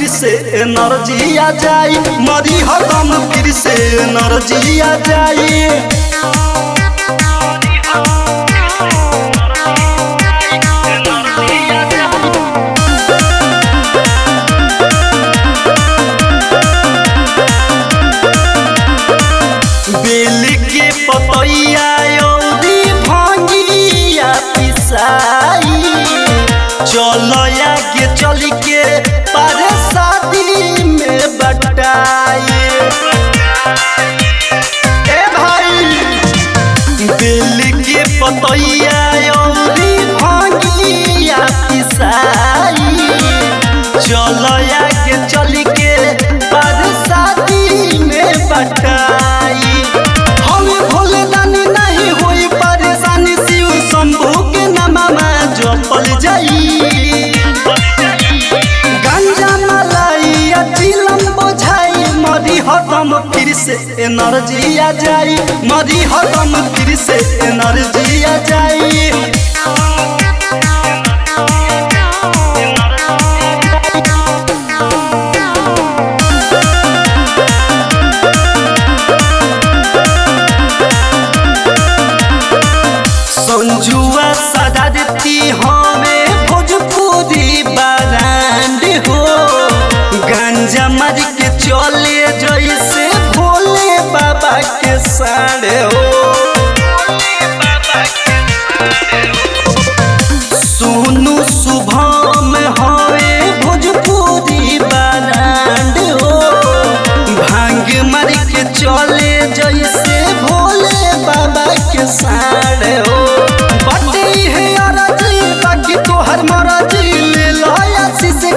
फिर से एनर्जी आ जाई, मरी हदम फिर से एनर्जी आ जाई। बेल के पतैया औरी भांगिया पिसाई, चलया के चल के पारे शादी में बटाई। ए भाई बेल के पतैया औरी भांगिया पिसाई, चलया के चल के पारे शादी में बटाई। जपल जाई गंजा मलाई चिलम बोझाई, मरी हदम फिर से एनर्जी आ जाई, मरी हदम फिर से एनर्जी आ जाई। संजुआ सदा देती हमें भोजपुरी ब्रांड हो, गांजा मर के चले जैसे भोले बाबा के साढ़े हो। सोनू शुभम हवे भोजपुरी ब्रांड हो, भांग मर के चले जैसे भोले बाबा के साढ़े हो।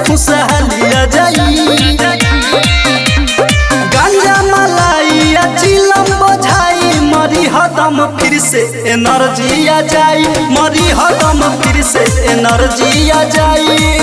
खुशहालिया जाई गंजा मलाई चिलम बोझाई, मरी हदम फिर से एनर्जी आ जाई, मरी हदम फिर से एनर्जी आ जाई।